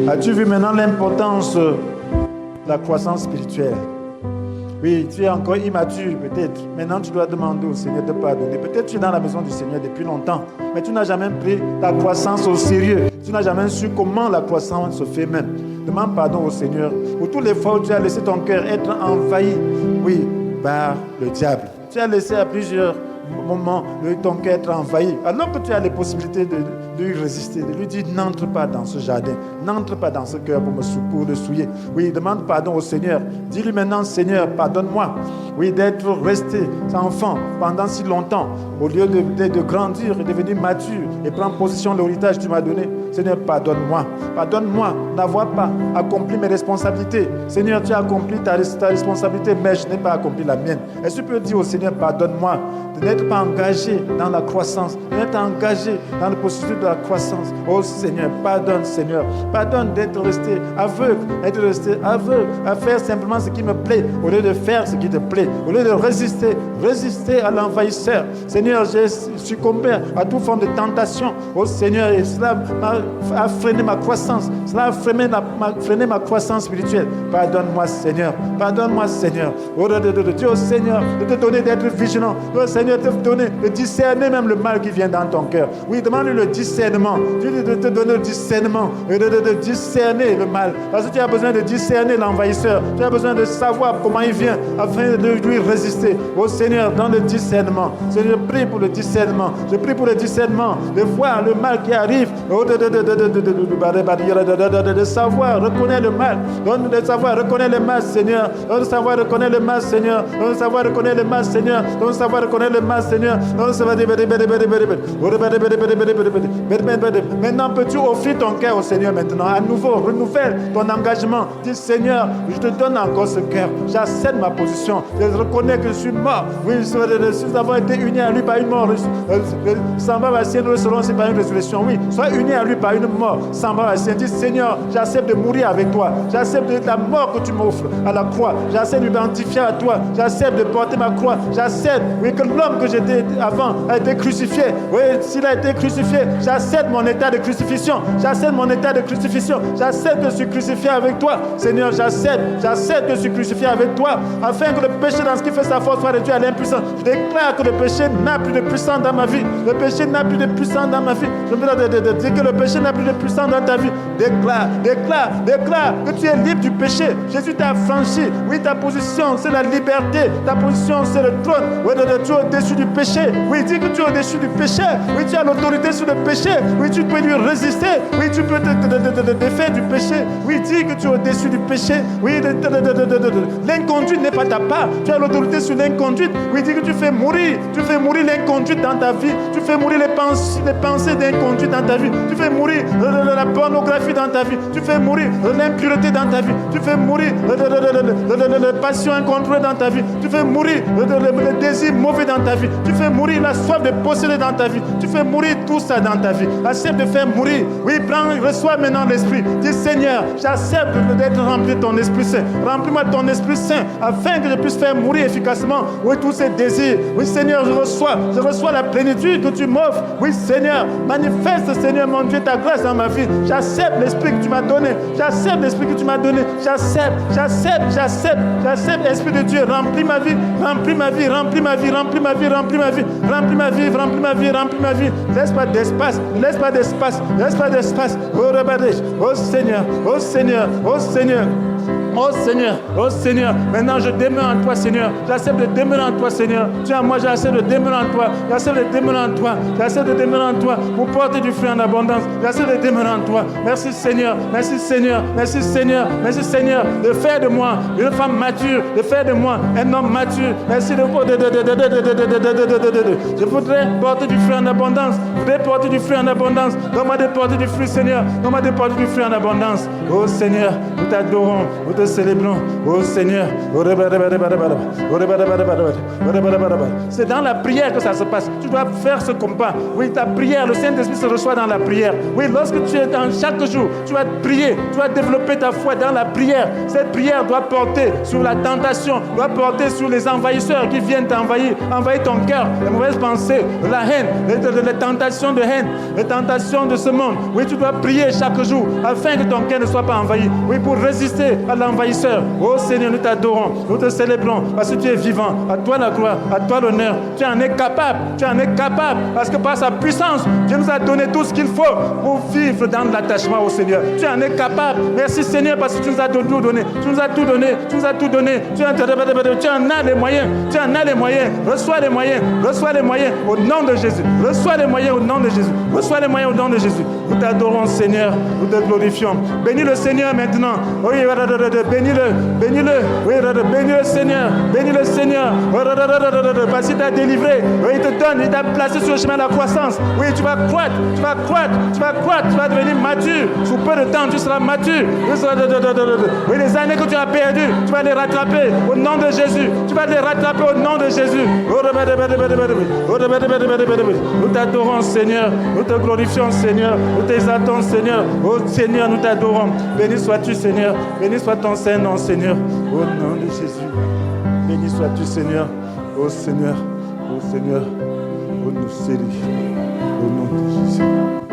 As-tu vu maintenant l'importance de la croissance spirituelle? Oui, tu es encore immature peut-être. Maintenant, tu dois demander au Seigneur de pardonner. Peut-être tu es dans la maison du Seigneur depuis longtemps, mais tu n'as jamais pris ta croissance au sérieux. Tu n'as jamais su comment la croissance se fait même. Demande pardon au Seigneur pour toutes les fois où tu as laissé ton cœur être envahi, oui, par le diable. Tu as laissé à plusieurs moments ton cœur être envahi, alors que tu as les possibilités de lui résister, de lui dire n'entre pas dans ce jardin, n'entre pas dans ce cœur pour le souiller. Oui, demande pardon au Seigneur. Dis-lui maintenant, Seigneur, pardonne-moi. Oui, d'être resté enfant pendant si longtemps, au lieu de grandir et devenir mature et prendre position de l'héritage que tu m'as donné. Seigneur, pardonne-moi. Pardonne-moi d'avoir pas accompli mes responsabilités. Seigneur, tu as accompli ta responsabilité, mais je n'ai pas accompli la mienne. Est-ce que tu peux dire au Seigneur, pardonne-moi de n'être pas engagé dans la croissance, de n'être engagé dans le processus de la croissance. Oh Seigneur, pardonne Seigneur. Pardonne d'être resté aveugle, à faire simplement ce qui me plaît, au lieu de faire ce qui te plaît, au lieu de résister à l'envahisseur. Seigneur, j'ai succombé à toute forme de tentation. Oh Seigneur, et cela a freiné ma croissance. Cela a freiné ma croissance spirituelle. Pardonne-moi Seigneur. Pardonne-moi Seigneur. Oh Dieu, oh Seigneur, de te donner d'être vigilant. Oh Seigneur, de te donner de discerner même le mal qui vient dans ton cœur. Oui, demande-lui le discernement. Dieu de te donner le discernement et de discerner le mal. Parce que tu as besoin de discerner l'envahisseur. Tu as besoin de savoir comment il vient afin de lui résister. Oh Seigneur, donne le discernement. Seigneur, je prie pour le discernement. Je prie pour le discernement de voir le mal qui arrive. De savoir reconnaître le mal. Donne de savoir reconnaître le mal, Seigneur. Donne de savoir reconnaître le mal, Seigneur. Donne de savoir reconnaître le mal, Seigneur. Donne de savoir reconnaître le mal, Seigneur. Maintenant, peux-tu offrir ton cœur au Seigneur maintenant? À nouveau, renouvelle ton engagement. Dis, Seigneur, je te donne encore ce cœur. J'accepte ma position. Je reconnais que je suis mort. Oui, nous avons été unis à lui par une mort. Semblable à sien, nous le serons aussi par une résurrection. Oui, sois unis à lui par une mort. Semblable à sien. Dis, Seigneur, j'accepte de mourir avec toi. J'accepte la mort que tu m'offres à la croix. J'accepte de m'identifier à toi. J'accepte de porter ma croix. J'accepte, oui, que l'homme que j'étais avant a été crucifié. Oui, s'il a été crucifié, j'accepte mon état de crucifixion. J'accepte mon état de crucifixion. J'accepte de suis crucifié avec toi. Seigneur, j'accepte de suis crucifié avec toi, afin que le péché dans ce qui fait sa force soit réduit à l'impuissance. Je déclare que le péché n'a plus de puissance dans ma vie. Le péché n'a plus de puissance dans ma vie. Je me de dire que le péché n'a plus de puissance dans ta vie. Déclare que tu es libre du péché. Jésus t'a affranchi. Oui, ta position, c'est la liberté. Ta position, c'est le trône. Oui, tu es au-dessus du péché. Oui, dis que tu es au-dessus du péché. Oui, tu as l'autorité sur le péché. Oui, tu peux lui résister. Oui, tu peux te défaire du péché. Oui, dis que tu es au-dessus du péché. Oui, l'inconduite n'est pas ta part. Tu as l'autorité sur l'inconduite. Oui, dis que tu fais mourir l'inconduite dans ta vie. Tu fais mourir les pensées d'inconduite dans ta vie. Tu fais mourir la pornographie dans ta vie. Tu fais mourir l'impureté dans ta vie. Tu fais mourir la passion incontrôlée dans ta vie. Tu fais mourir le désir mauvais dans ta vie. Tu fais mourir la soif de posséder dans ta vie. Tu fais mourir tout ça dans ta vie. Accepte de faire mourir. Oui, reçois maintenant l'Esprit. Dis, Seigneur, j'accepte d'être rempli de ton Esprit Saint. Remplis-moi de ton Esprit Saint afin que je puisse faire mourir efficacement, oui, tous ces désirs. Oui, Seigneur, je reçois la plénitude que tu m'offres. Oui, Seigneur, manifeste, Seigneur, mon Dieu, ta grâce dans ma vie. J'accepte l'Esprit que tu m'as donné. J'accepte l'Esprit que tu m'as donné. J'accepte, Esprit de Dieu, remplis ma vie. Laisse pas d'espace. Oh Seigneur, maintenant je demeure en toi, Seigneur. J'accepte de demeurer en toi, Seigneur. Tu as moi, j'accepte de demeurer en toi. J'accepte de demeurer en toi pour porter du fruit en abondance. J'accepte de demeurer en toi. Merci Seigneur, de faire de moi une femme mature, de faire de moi un homme mature. Merci je voudrais porter du fruit en abondance. Donne-moi de porter du fruit, Seigneur. Donne-moi de porter du fruit en abondance. Oh Seigneur, nous t'adorons, nous te célébrons. Oh Seigneur. C'est dans la prière que ça se passe. Tu dois faire ce combat. Oui, ta prière, le Saint-Esprit se reçoit dans la prière. Oui, lorsque tu es dans chaque jour, tu vas prier, tu vas développer ta foi dans la prière. Cette prière doit porter sur la tentation, doit porter sur les envahisseurs qui viennent t'envahir, envahir ton cœur, les mauvaises pensées, la haine, les tentations de haine, les tentations de ce monde. Oui, tu dois prier chaque jour afin que ton cœur ne soit pas envahi. Oui, pour résister à envahisseur. Oh Seigneur, nous t'adorons, nous te célébrons parce que tu es vivant. À toi la gloire, à toi l'honneur. Tu en es capable, tu en es capable parce que par sa puissance, Dieu nous a donné tout ce qu'il faut pour vivre dans l'attachement au Seigneur. Tu en es capable. Merci Seigneur parce que tu nous as tout donné. Tu nous as tout donné, tu nous as tout donné. Tu en as les moyens, tu en as les moyens. Reçois les moyens, reçois les moyens au nom de Jésus. Reçois les moyens au nom de Jésus. Reçois les moyens au nom de Jésus. Nous t'adorons Seigneur, nous te glorifions. Bénis le Seigneur maintenant. Oui, bénis-le, bénis-le. Oui, bénis le Seigneur, bénis le Seigneur. Parce qu'il t'a délivré. Oui, il te donne, il t'a placé sur le chemin de la croissance. Oui, tu vas croître, tu vas croître, tu vas croître, tu vas devenir mature. Sous peu de temps, tu seras mature. Oui, les années que tu as perdues, tu vas les rattraper au nom de Jésus. Tu vas les rattraper au nom de Jésus. Nous t'adorons, Seigneur. Nous te glorifions, Seigneur. Nous t'exaltons, Seigneur. Oh Seigneur, nous t'adorons. Béni sois-tu, Seigneur. Béni soit ton Saint-Nom, Seigneur. Au nom de Jésus. Béni sois-tu, Seigneur. Oh Seigneur. Oh Seigneur. Oh nous, Seigneur. Au nom de Jésus.